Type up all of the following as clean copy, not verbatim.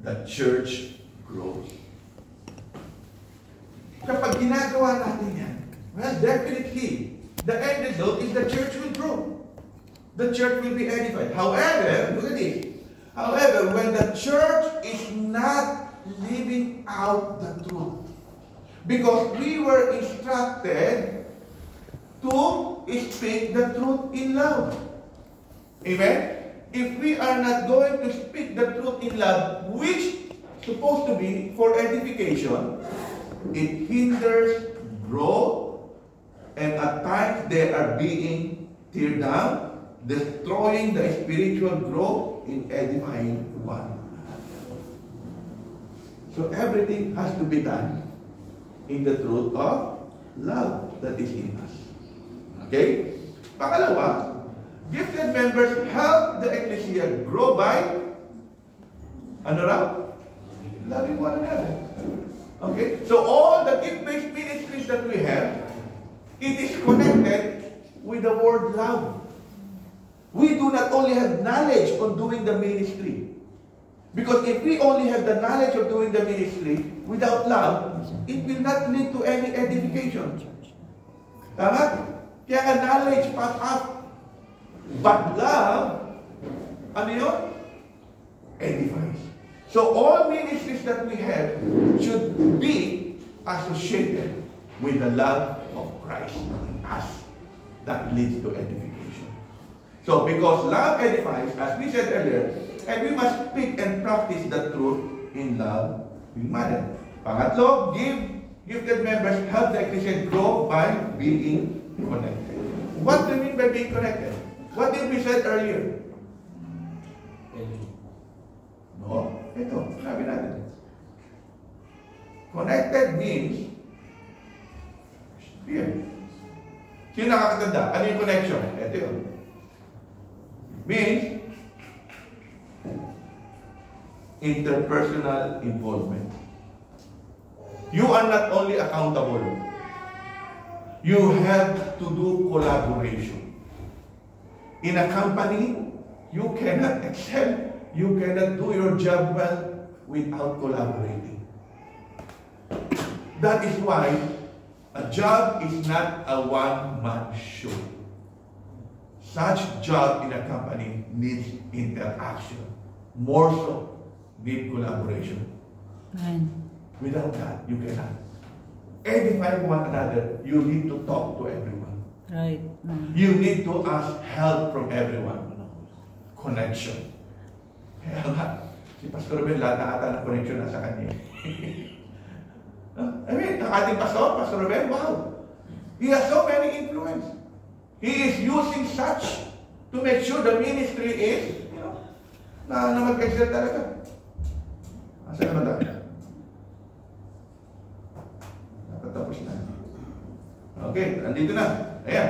the church grows. Kapag ginagawa natin yan, well, definitely, the end result is the church will grow. The church will be edified. However, look at this. However, when the church is not living out the truth, because we were instructed to speak the truth in love. Amen? If we are not going to speak the truth in love, which is supposed to be for edification, it hinders growth, and at times they are being teared down, destroying the spiritual growth in edifying one. So everything has to be done in the truth of love that is in us. Okay? Pangalawa, gifted members help the ecclesia grow by ano raw? Loving one another. Okay? So all the gift-based ministries that we have, it is connected with the word love. We do not only have knowledge on doing the ministry. Because if we only have the knowledge of doing the ministry without love, it will not lead to any edification. Tama? Kaya nga knowledge pass up. But love, ano yun? Edifies. So all ministries that we have should be associated with the love of Christ in us. That leads to edification. So because love edifies, as we said earlier, and we must speak and practice the truth in love, in manner. Pangatlo, gifted members help the ecclesia grow by being connected. What do you mean by being connected? What did we say earlier? No, ito, sabi natin. Connected means here. Sino nakakatanda? Ano yung connection? Ito yun. Means interpersonal involvement. You are not only accountable. You have to do collaboration. In a company, you cannot excel. You cannot do your job well without collaborating. That is why a job is not a one-man show. Such job in a company needs interaction. More so, need collaboration. Without that, you cannot. Edify one another, you need to talk to everyone. Right. You need to ask help from everyone. Connection. Kaya nga, si Pastor Ben, lahat na ata ng connection nasa kanya. I mean, ang ating pastor, Pastor Ben, wow. He has so many influence. He is using such to make sure the ministry is, na mag-excel talaga. Asa naman tayo? Nakatapos na. Okay, andito na. Ayan.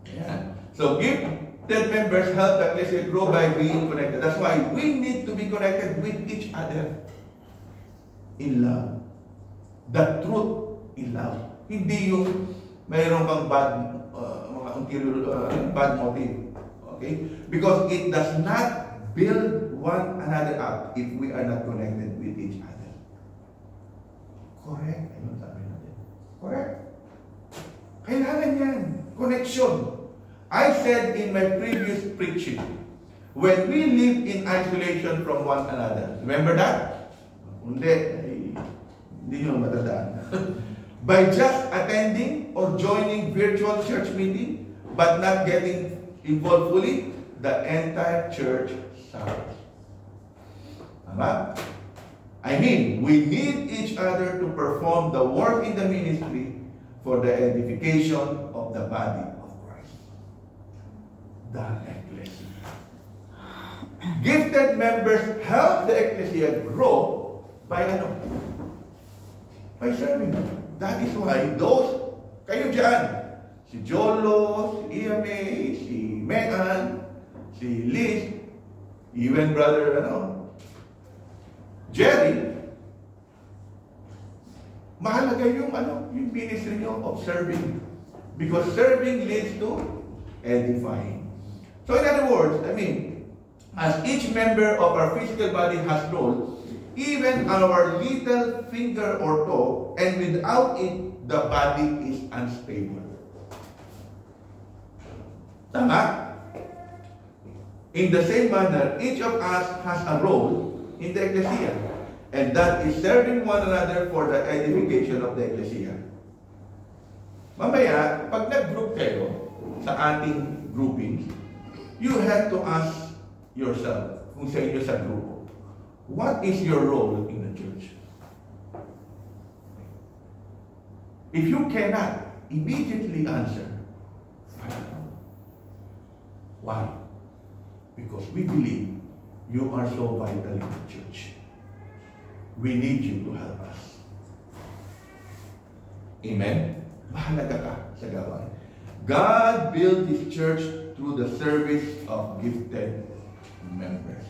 Ayan. So, gifted members help the ecclesia grow by being connected. That's why we need to be connected with each other in love. The truth in love. Hindi yung mayroon kang mga ulterior, bad motive. Okay? Because it does not build one another up if we are not connected with each other. Correct? Ayun sabi natin. Correct? Kailangan yan. Connection. I said in my previous preaching, when we live in isolation from one another, remember that? Hindi nyo matandaan. By just attending or joining virtual church meeting, but not getting involved fully, the entire church suffers. Tama? I mean, we need each other to perform the work in the ministry for the edification of the body of Christ. The ecclesia. Gifted members help the ecclesia grow by ano? By serving. That is why those, kayo dyan, si Jolo, si Iame, si Megan, si Liz, even brother, Jerry, mahalaga yung ministry nyo of serving. Because serving leads to edifying. So in other words, As each member of our physical body has role, even our little finger or toe, and without it, the body is unstable. Tama? In the same manner, each of us has a role in the ecclesia, and that is serving one another for the edification of the ecclesia. Mamaya, pag nag-group kayo sa ating grouping, you have to ask yourself, kung sa inyo sa grupo, what is your role in the church? If you cannot immediately answer, I don't know. Why? Because we believe you are so vital in the church. We need you to help us. Amen? Mahalaga ka sa gawain. God built His church through the service of gifted members.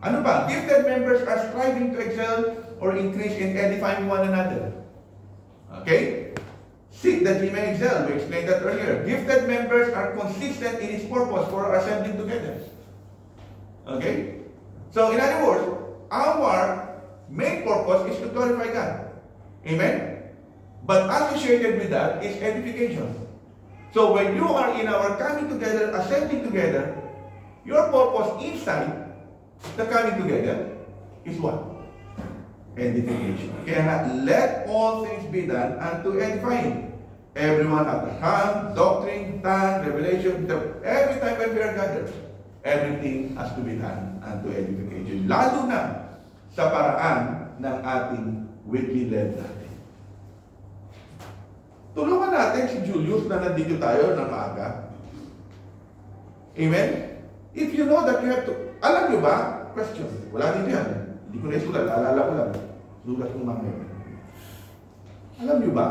Ano ba? Gifted members are striving to excel or increase in edifying one another. Okay? Seek that ye may excel. We explained that earlier. Gifted members are consistent in its purpose for assembling together. Okay? So, in other words, our main purpose is to glorify God. Amen? But associated with that is edification. So, when you are in our coming together, assembling together, your purpose inside the coming together is what? Edification. Kaya nga, let all things be done unto edifying. Everyone at the hand, doctrine, tongue, revelation, every time when we are gathered, everything has to be done unto edification. Lalo na sa paraan ng ating weekly led natin. Tulungan natin si Julius na nandito tayo ng maaga. Amen? If you know that you have to, alam nyo ba? Question. Wala dito yan. Hindi ko na isulat. Alala ko lang. Sulat ko mamaya. Alam nyo ba?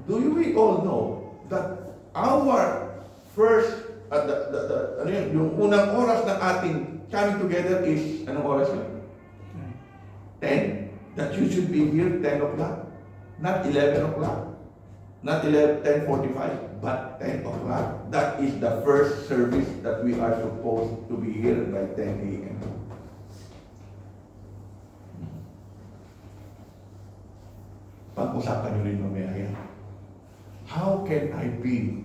Do we all know that our first, ano yun, yung unang oras ng ating coming together is, anong oras yun? 10? That you should be here 10 o'clock. Not 11 o'clock. Not 10:45, but 10 o'clock. That is the first service that we are supposed to be here by 10 a.m. Pag-usapan nyo rin mamaya yan. How can I be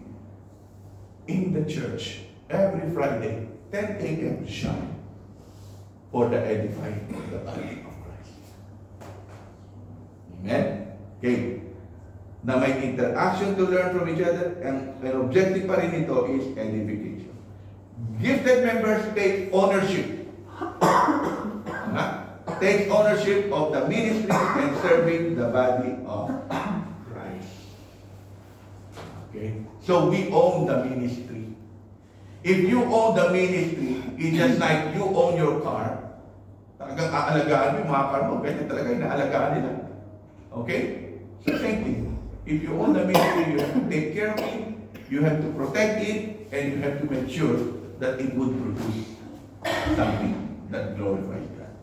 in the church every Friday, 10 a.m. sharp, for the edifying of the body of Christ? Amen? Okay. Na may interaction to learn from each other, and an objective pa rin ito is edification. Gifted members take ownership. Take ownership of the ministry and serving the body of Christ. Okay? So we own the ministry. If you own the ministry, it's just like you own your car. Talagang aalagaan mo yung mga car mo. Ganyan talaga yung naalagaan nila. Okay? So same thing. If you own the ministry, you have to take care of it, you have to protect it, and you have to make sure that it would produce something that glorifies God.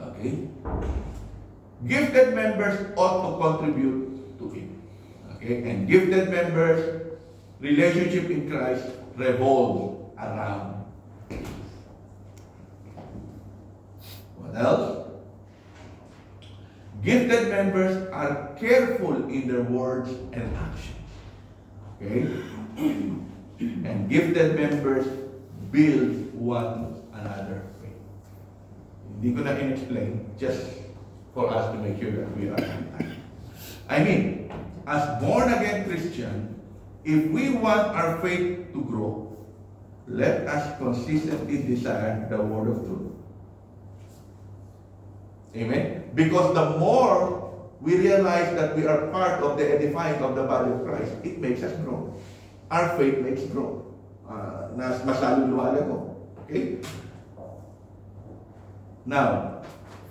Okay? Gifted members ought to contribute to it. Okay? And gifted members' relationship in Christ revolves around it. What else? Gifted members are careful in their words and actions. Okay? And gifted members build one another faith. Hindi ko na in-explain, just for us to make sure that we are on time. I mean, as born-again Christian, if we want our faith to grow, let us consistently desire the word of truth. Amen? Because the more we realize that we are part of the edifying of the body of Christ, it makes us grow. Our faith makes grow. Mas lalong lumalag ko. Okay? Now,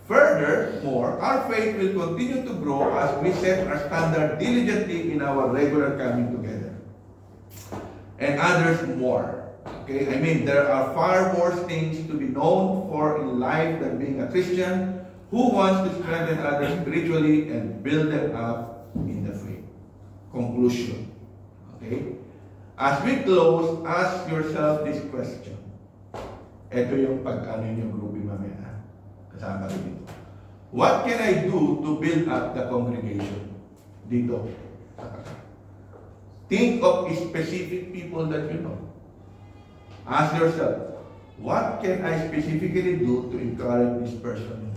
furthermore, our faith will continue to grow as we set our standard diligently in our regular coming together. And others more. Okay? I mean, there are far more things to be known for in life than being a Christian who wants to strengthen others spiritually and build them up in the faith. Conclusion. Okay? As we close, ask yourself this question. Ito yung pag-ano yung grouping mamaya. Kasama rin dito. What can I do to build up the congregation? Dito. Think of specific people that you know. Ask yourself, what can I specifically do to encourage this person?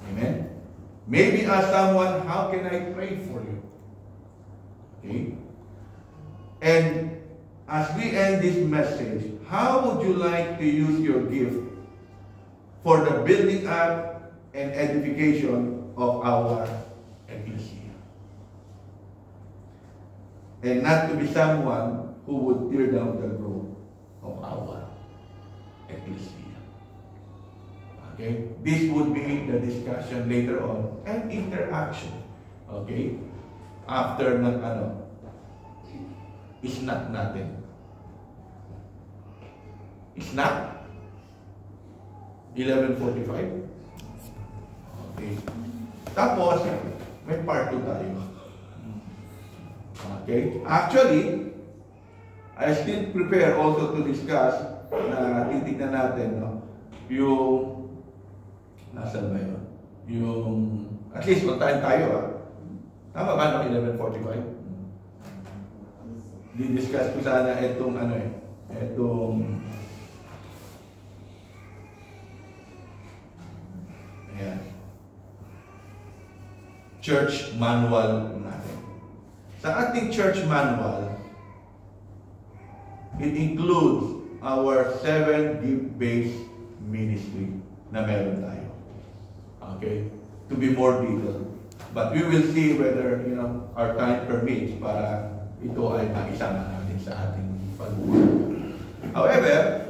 Amen? Maybe ask someone, how can I pray for you? Okay? And as we end this message, how would you like to use your gift for the building up and edification of our ecclesia? And not to be someone who would tear down the growth of our ecclesia. Okay? This would be the discussion later on and interaction. Okay? After ng snack natin. Snack? 11:45? Okay. Tapos, may part 2 tayo. Okay? Actually, I still prepare also to discuss na titignan natin, no? Yung, nasaan ba yun? Yung, at least on time tayo, ha? Tama ba no? 11:45? Di-discuss ko sana itong ayan, church manual natin. Sa ating church manual, it includes our 7 gift-based ministry na meron tayo. Okay? To be more detailed. But we will see whether, our time permits para ito ay maisama natin sa ating pag-uusap. However,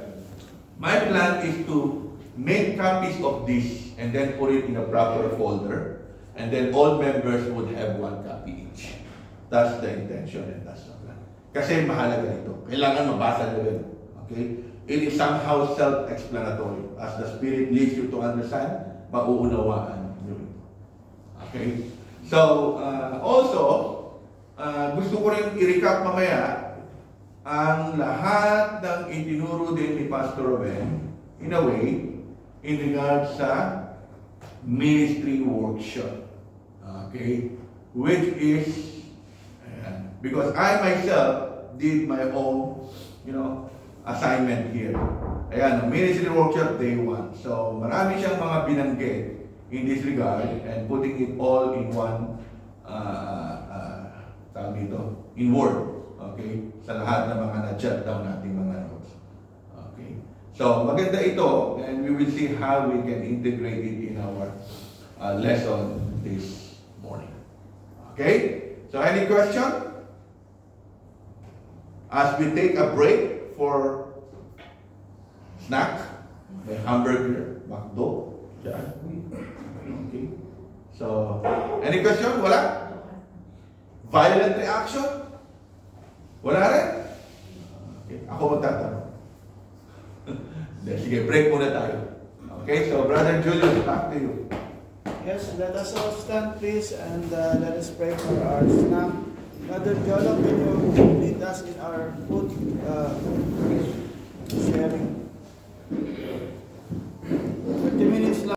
my plan is to make copies of this and then put it in a proper folder, and then all members would have 1 copy each. That's the intention and that's the plan. Kasi mahalaga ito. Kailangan mabasa nyo rin. Okay? It is somehow self-explanatory. As the Spirit leads you to understand, mauunawaan nyo ito. Okay? So, also, gusto ko rin i-recap mamaya ang lahat ng itinuro din ni Pastor Ruben in a way in regards sa ministry workshop. Okay? Which is, because I myself did my own, assignment here. Ayan, ministry workshop day 1. So, marami siyang mga binanggit in this regard and putting it all in one in word, okay? Sa lahat ng mga na-jot down nating mga notes. Okay? So, maganda ito, and we will see how we can integrate it in our lesson this morning. Okay? So, any question? As we take a break for snack, may hamburger, McDo, dyan. Okay? So, any question? Wala? Violent reaction? Wala rin? Okay, ako magtatanong. Sige, break muna tayo. Okay, so Brother Julius, back to you. Yes, let us all stand please and let us pray for our snack. Brother Jolo, can you lead us in our food sharing?